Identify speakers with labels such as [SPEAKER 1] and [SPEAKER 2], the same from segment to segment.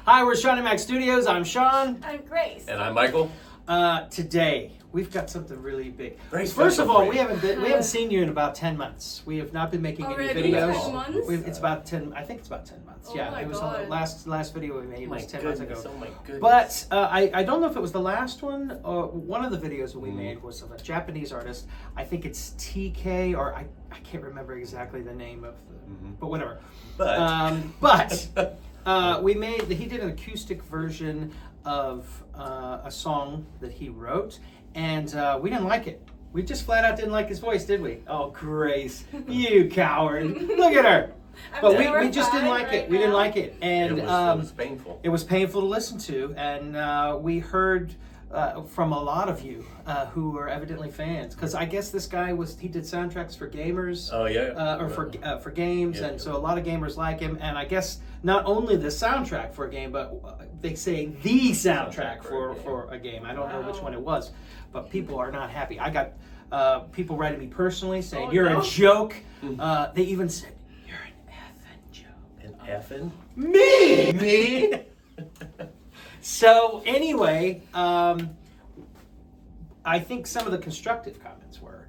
[SPEAKER 1] Hi, we're SeanyMac Studios. I'm Sean.
[SPEAKER 2] I'm Grace.
[SPEAKER 3] And I'm Michael.
[SPEAKER 1] Today we've got something really big.
[SPEAKER 3] Very
[SPEAKER 1] First
[SPEAKER 3] special
[SPEAKER 1] of all,
[SPEAKER 3] for
[SPEAKER 1] we
[SPEAKER 3] you.
[SPEAKER 1] haven't seen you in about 10 months. We have not been making
[SPEAKER 2] Already
[SPEAKER 1] any videos.
[SPEAKER 2] 10 months?
[SPEAKER 1] It's about 10. I think it's about 10 months.
[SPEAKER 2] Oh
[SPEAKER 1] yeah,
[SPEAKER 2] my
[SPEAKER 1] it was
[SPEAKER 2] God.
[SPEAKER 1] the last video we made was 10 months ago.
[SPEAKER 3] Oh my goodness.
[SPEAKER 1] But I don't know if it was the last one or one of the videos that we made was of a Japanese artist. I think it's TK or I can't remember exactly the name of the, but whatever. He did an acoustic version of a song that he wrote, and we didn't like it. We just flat out didn't like his voice, did we? Oh, Grace, you coward! Look at her. But we just didn't like it. We didn't like it, and
[SPEAKER 3] it was painful.
[SPEAKER 1] It was painful to listen to, and we heard from a lot of you who are evidently fans, because I guess this guy he did soundtracks for gamers.
[SPEAKER 3] Oh yeah.
[SPEAKER 1] Or for games,
[SPEAKER 3] Yeah,
[SPEAKER 1] and
[SPEAKER 3] yeah.
[SPEAKER 1] so a lot of gamers like him, and I guess not only the soundtrack for a game, but they say the soundtrack for a game. I don't know which one it was, but people are not happy. I got people writing me personally saying you're a joke. They even said you're an effing joke.
[SPEAKER 3] An effing?
[SPEAKER 1] Me. So anyway, I think some of the constructive comments were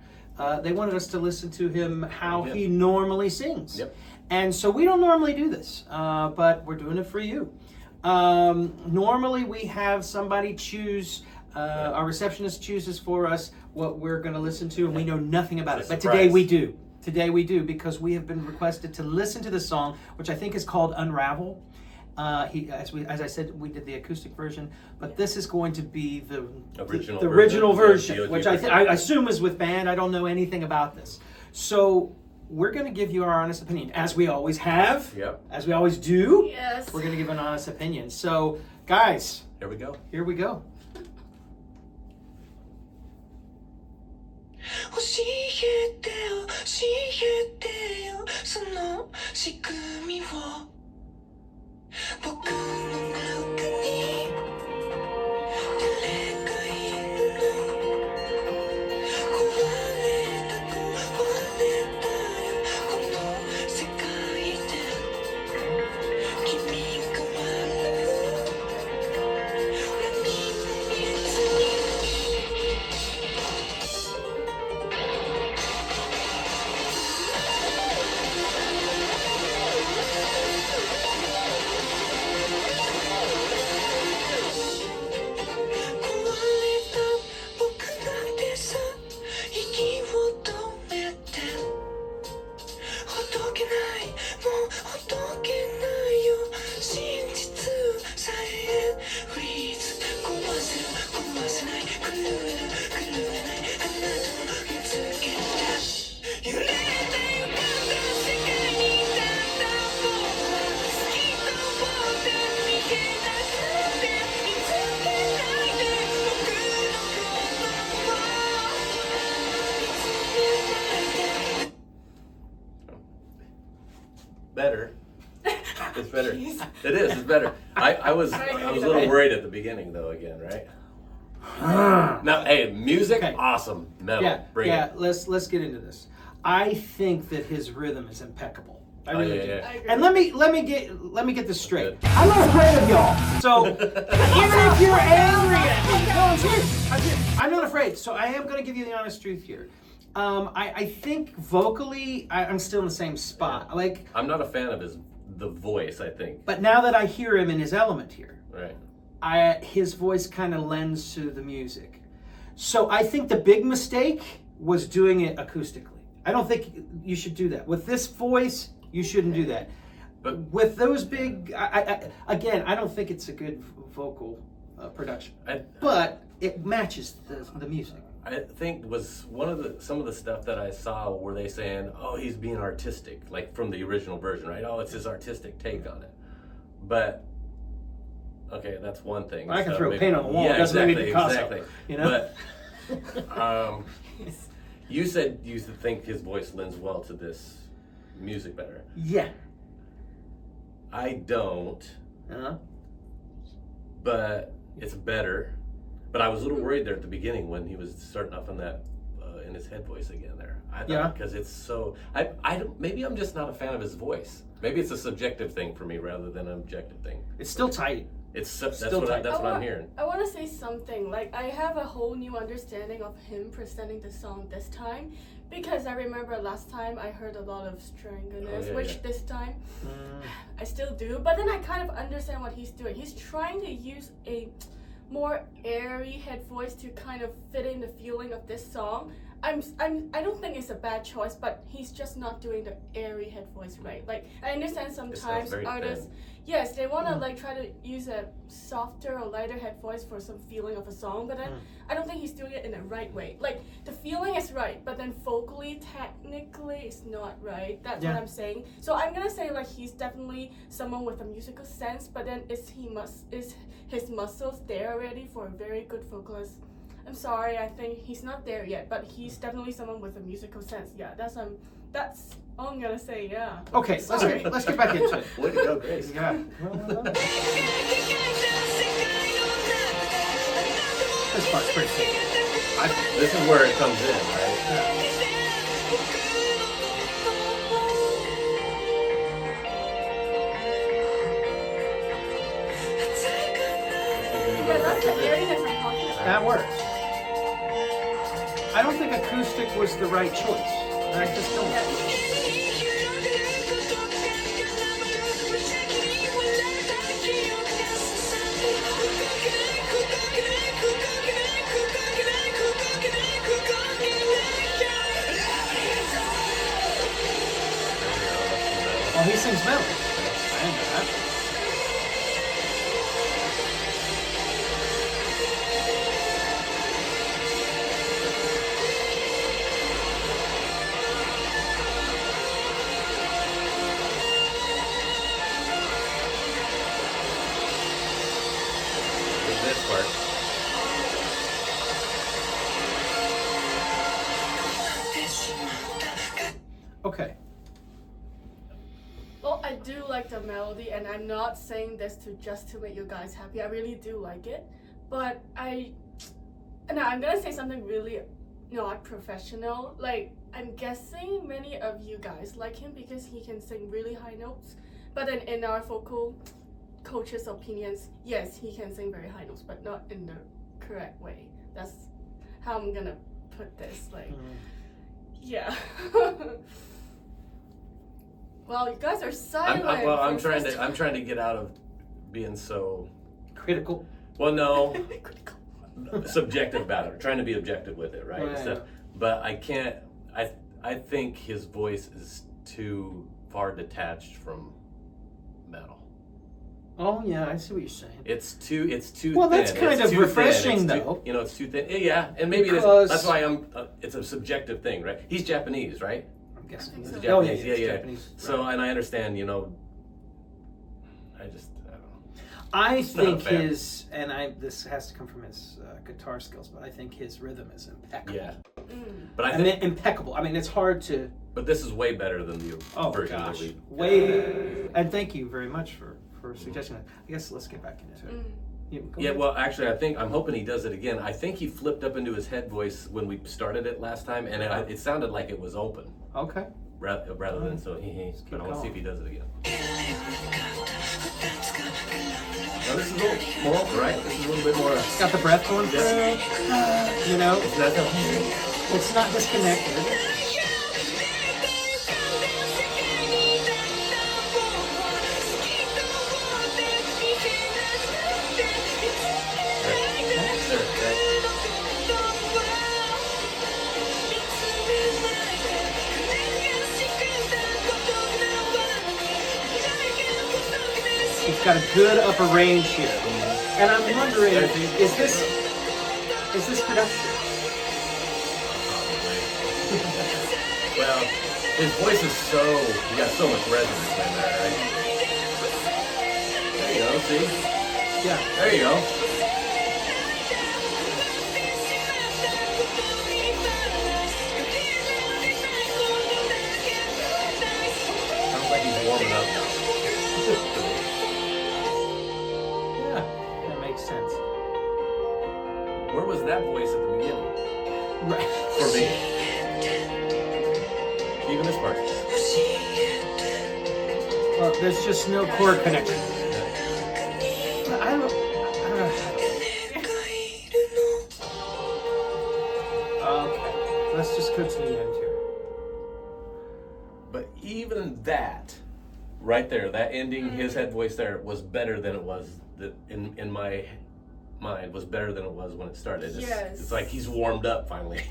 [SPEAKER 1] they wanted us to listen to him how he normally sings.
[SPEAKER 3] Yep.
[SPEAKER 1] And so we don't normally do this, but we're doing it for you. Normally we have somebody choose, our receptionist chooses for us what we're going to listen to, and we know nothing about it. But today we do. Today we do, because we have been requested to listen to the song, which I think is called Unravel. As I said, we did the acoustic version, but this is going to be the original version, which I assume is with band. I don't know anything about this. So we're going to give you our honest opinion, as we always have, as we always do.
[SPEAKER 2] Yes.
[SPEAKER 1] We're going to give an honest opinion. So, guys,
[SPEAKER 3] Here we go.
[SPEAKER 1] here we go.
[SPEAKER 4] 教えてよ教えてよその仕組みを僕の中に誰がいるの壊れたよこの世界で君が笑う何も見えずに
[SPEAKER 3] Better. It's better. It is. It's better. I was a little worried at the beginning though. Again, right? Now, hey, music, awesome. Metal, bring it.
[SPEAKER 1] Let's get into this. I think that his rhythm is impeccable. I really do.
[SPEAKER 3] yeah.
[SPEAKER 2] I agree.
[SPEAKER 1] And let me get this straight.
[SPEAKER 3] Good.
[SPEAKER 1] I'm not afraid of y'all. So even if you're angry at me, no, I'm serious. I'm not afraid. So I am going to give you the honest truth here. I think vocally, I'm still in the same spot.
[SPEAKER 3] Yeah.
[SPEAKER 1] Like,
[SPEAKER 3] I'm not a fan of the voice. I think.
[SPEAKER 1] but now that I hear him in his element here,
[SPEAKER 3] Right.
[SPEAKER 1] his voice kind of lends to the music. So I think the big mistake was doing it acoustically. I don't think you should do that. With this voice, you shouldn't do that.
[SPEAKER 3] But
[SPEAKER 1] With those big, again, I don't think it's a good vocal production. But it matches the music.
[SPEAKER 3] I think was some of the stuff that I saw where they saying, oh, he's being artistic, like from the original version, right? Oh, it's his artistic take on it. But okay, that's one thing.
[SPEAKER 1] I can
[SPEAKER 3] So
[SPEAKER 1] throw
[SPEAKER 3] maybe-
[SPEAKER 1] paint on the wall.
[SPEAKER 3] Yeah,
[SPEAKER 1] It doesn't make me
[SPEAKER 3] exactly,
[SPEAKER 1] Picasso.
[SPEAKER 3] exactly.
[SPEAKER 1] You know?
[SPEAKER 3] But you said you think his voice lends well to this music better.
[SPEAKER 1] Yeah.
[SPEAKER 3] I don't, but it's better. But I was a little worried there at the beginning when he was starting off on that in his head voice again there. I thought because it's so. I don't, maybe I'm just not a fan of his voice. Maybe it's a subjective thing for me rather than an objective thing.
[SPEAKER 1] It's still tight.
[SPEAKER 3] That's
[SPEAKER 1] Still tight.
[SPEAKER 3] what I'm hearing.
[SPEAKER 2] I want to say something. Like, I have a whole new understanding of him presenting the song this time, because I remember last time I heard a lot of strangeness, this time I still do. But then I kind of understand what he's doing. He's trying to use a more airy head voice to kind of fit in the feeling of this song. I don't think it's a bad choice, but he's just not doing the airy head voice right. Like, I understand sometimes artists, yes, they want to like try to use a softer or lighter head voice for some feeling of a song, but then I don't think he's doing it in the right way. Like, the feeling is right, but then vocally, technically, it's not right. That's what I'm saying. So I'm gonna say like he's definitely someone with a musical sense, but then is his muscles there already for a very good vocalist? I'm sorry, I think he's not there yet, but he's definitely someone with a musical sense. Yeah, that's all I'm gonna say. Yeah.
[SPEAKER 1] Okay, let's get back into it.
[SPEAKER 3] Way to go, Grace.
[SPEAKER 1] Yeah. This part's pretty cool.
[SPEAKER 3] This is where it comes in, right?
[SPEAKER 2] Yeah, that's the airiness I'm talking about.
[SPEAKER 1] That works. I don't think acoustic was the right choice. I just don't. Oh, he sings metal. I didn't know that.
[SPEAKER 3] This part.
[SPEAKER 1] Okay.
[SPEAKER 2] Well, I do like the melody, and I'm not saying this just to make you guys happy. I really do like it, but I'm gonna say something really not professional. Like, I'm guessing many of you guys like him because he can sing really high notes. But then in our vocal coaches' opinions, yes, he can sing very high notes, but not in the correct way. That's how I'm gonna put this. Like, yeah. Well, you guys are silent.
[SPEAKER 3] I'm trying to get out of being so
[SPEAKER 1] Critical.
[SPEAKER 3] well. No,
[SPEAKER 2] Critical.
[SPEAKER 3] subjective about it. Trying to be objective with it, right?
[SPEAKER 1] Right.
[SPEAKER 3] So, but I can't. I think his voice is too far detached from metal.
[SPEAKER 1] Oh yeah, I see what you're saying.
[SPEAKER 3] It's too.
[SPEAKER 1] Well,
[SPEAKER 3] thin.
[SPEAKER 1] that's kind
[SPEAKER 3] It's
[SPEAKER 1] of
[SPEAKER 3] too
[SPEAKER 1] refreshing,
[SPEAKER 3] thin.
[SPEAKER 1] though.
[SPEAKER 3] It's too thin. Yeah, and maybe
[SPEAKER 1] Because-
[SPEAKER 3] that's why I'm. It's a subjective thing, right? He's Japanese, right?
[SPEAKER 1] I'm guessing.
[SPEAKER 2] He's
[SPEAKER 1] Oh,
[SPEAKER 3] Japanese.
[SPEAKER 1] yeah,
[SPEAKER 3] Yeah.
[SPEAKER 1] Japanese.
[SPEAKER 3] So,
[SPEAKER 1] Right.
[SPEAKER 3] and I understand. I don't know.
[SPEAKER 1] I
[SPEAKER 3] not
[SPEAKER 1] think
[SPEAKER 3] fair.
[SPEAKER 1] this has to come from his guitar skills, but I think his rhythm is impeccable.
[SPEAKER 3] Yeah,
[SPEAKER 2] Mm.
[SPEAKER 3] but I
[SPEAKER 1] I
[SPEAKER 3] think.
[SPEAKER 1] mean, impeccable. I mean, it's hard to.
[SPEAKER 3] But this is way better than the
[SPEAKER 1] Oh
[SPEAKER 3] version
[SPEAKER 1] gosh,
[SPEAKER 3] that we.
[SPEAKER 1] way better. And thank you very much for suggesting that. I guess let's get back into it.
[SPEAKER 2] Mm.
[SPEAKER 1] Go
[SPEAKER 3] Yeah,
[SPEAKER 1] ahead.
[SPEAKER 3] well, actually, I'm hoping he does it again. I think he flipped up into his head voice when we started it last time, and it sounded like it was open
[SPEAKER 1] Okay.
[SPEAKER 3] rather than so he. But I want to see if he does it again. Now this is a little more open, right? This is a little bit more.
[SPEAKER 1] It's got the breath going through. You know,
[SPEAKER 3] It's not that.
[SPEAKER 1] it's not disconnected. It's got a good upper range here, and I'm wondering, is this production?
[SPEAKER 3] Well, his voice is he got so much resonance in there, right? There you go, see?
[SPEAKER 1] Yeah.
[SPEAKER 3] There you go. Sounds like he's warming up now.
[SPEAKER 1] Yeah, that makes sense.
[SPEAKER 3] Where was that voice at the beginning?
[SPEAKER 1] Right.
[SPEAKER 3] For me. Even this part.
[SPEAKER 1] Well, there's just no chord connection. I don't know. Okay, let's just go to the end here.
[SPEAKER 3] But even that, right there, that ending, his head voice there was better than it was in my mind, was better than it was when it started. It's like he's warmed up finally.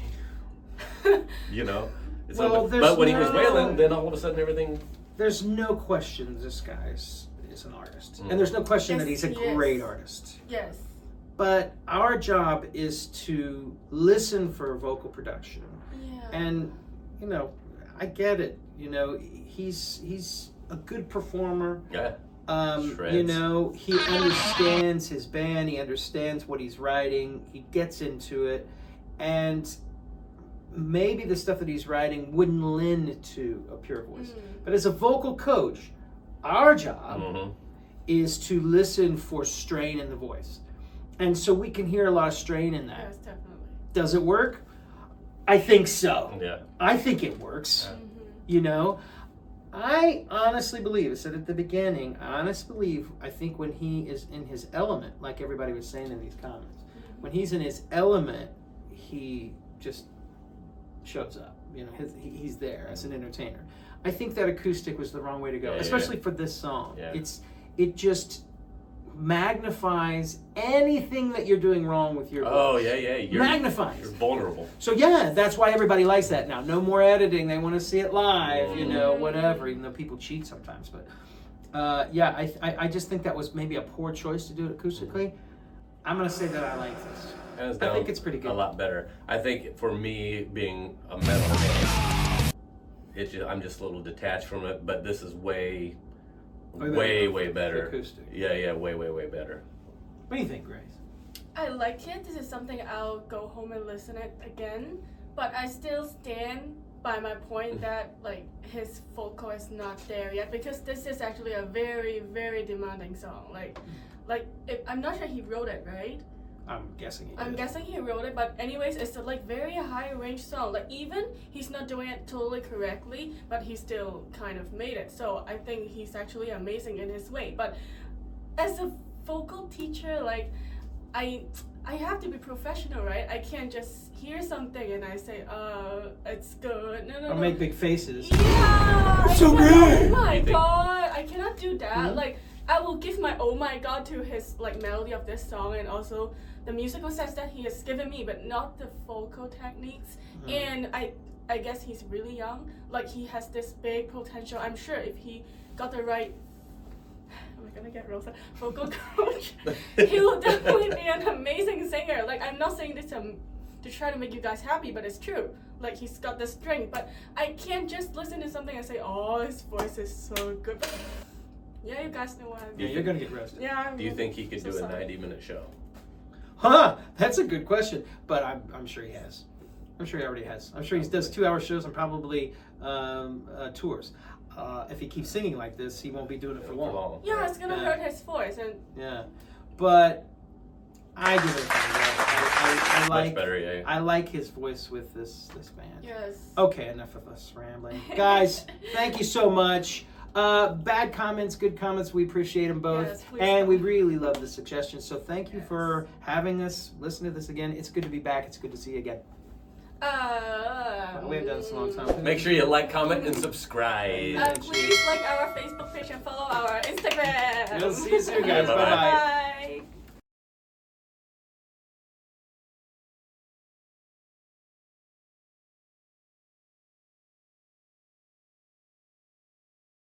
[SPEAKER 3] You know? It's
[SPEAKER 1] Well,
[SPEAKER 3] but when he was wailing, then all of a sudden everything...
[SPEAKER 1] There's no question this guy is an artist. And there's no question that he's a great artist.
[SPEAKER 2] Yes.
[SPEAKER 1] But our job is to listen for vocal production.
[SPEAKER 2] Yeah.
[SPEAKER 1] And, you know, I get it. You know, he's a good performer.
[SPEAKER 3] Yeah.
[SPEAKER 1] You know, he understands his band. He understands what he's writing. He gets into it. And maybe the stuff that he's writing wouldn't lend to a pure voice. But as a vocal coach, our job is to listen for strain in the voice. And so we can hear a lot of strain in that.
[SPEAKER 2] Yes, definitely.
[SPEAKER 1] Does it work? I think so.
[SPEAKER 3] Yeah.
[SPEAKER 1] I think it works.
[SPEAKER 3] Yeah.
[SPEAKER 1] You know, I honestly believe, I said at the beginning, I think when he is in his element, like everybody was saying in these comments, when he's in his element, he just shows up. You know, he's there as an entertainer. I think that acoustic was the wrong way to go, especially for this song.
[SPEAKER 3] Yeah.
[SPEAKER 1] It just magnifies anything that you're doing wrong with your voice.
[SPEAKER 3] Oh, yeah.
[SPEAKER 1] Magnifies.
[SPEAKER 3] You're vulnerable.
[SPEAKER 1] So yeah, that's why everybody likes that now. No more editing. They want to see it live, you know, whatever, even though people cheat sometimes. But yeah, I just think that was maybe a poor choice to do it acoustically. I'm going to say that I like this. I think it's pretty good.
[SPEAKER 3] A lot better. I think for me, being a metal fan, I'm just a little detached from it, but this is way better.
[SPEAKER 1] Acoustic.
[SPEAKER 3] Yeah, way better.
[SPEAKER 1] What do you think, Grace?
[SPEAKER 2] I like it. This is something I'll go home and listen it again. But I still stand by my point that like his vocal is not there yet, because this is actually a very, very demanding song. I'm not sure he wrote it, right?
[SPEAKER 1] I'm guessing he did.
[SPEAKER 2] I'm guessing he wrote it, but anyways, it's a like very high range song. Like even he's not doing it totally correctly, but he still kind of made it. So I think he's actually amazing in his way. But as a vocal teacher, like I have to be professional, right? I can't just hear something and I say, it's good. No.
[SPEAKER 1] Or make big faces.
[SPEAKER 2] Yeah.
[SPEAKER 1] So good.
[SPEAKER 2] Oh my god, I cannot do that. Like I will give my oh my god to his like melody of this song and also the musical sense that he has given me, but not the vocal techniques. And I guess he's really young. Like he has this big potential. I'm sure if he got the right, am I gonna get Rosa? Vocal coach, he will definitely be an amazing singer. Like I'm not saying this to try to make you guys happy, but it's true. Like he's got the strength, but I can't just listen to something and say, oh, his voice is so good. But yeah, you guys know what I mean.
[SPEAKER 1] Yeah, you're gonna get roasted.
[SPEAKER 2] Yeah.
[SPEAKER 3] Do you think he could do a
[SPEAKER 2] sorry.
[SPEAKER 3] 90-minute show?
[SPEAKER 1] Huh? That's a good question. But I'm sure he has. I'm sure he already has. I'm sure he does 2-hour shows and probably tours. If he keeps singing like this, he won't be doing it for long.
[SPEAKER 2] Yeah, it's gonna hurt his voice and.
[SPEAKER 1] Yeah, but I give it a thumbs up. I like.
[SPEAKER 3] Much better, yeah.
[SPEAKER 1] I like his voice with this band.
[SPEAKER 2] Yes.
[SPEAKER 1] Okay, enough of us rambling, guys. Thank you so much. Bad comments, good comments, we appreciate them both.
[SPEAKER 2] Yes, please
[SPEAKER 1] and we
[SPEAKER 2] come.
[SPEAKER 1] really love the suggestions. So thank you for having us. Listen to this again. It's good to be back. It's good to see you again. We haven't done this in a long time.
[SPEAKER 3] Make sure you like, comment, and subscribe.
[SPEAKER 2] Please like our Facebook page and follow our Instagram.
[SPEAKER 1] We'll see you soon, guys.
[SPEAKER 3] Bye-bye.
[SPEAKER 1] Bye-bye.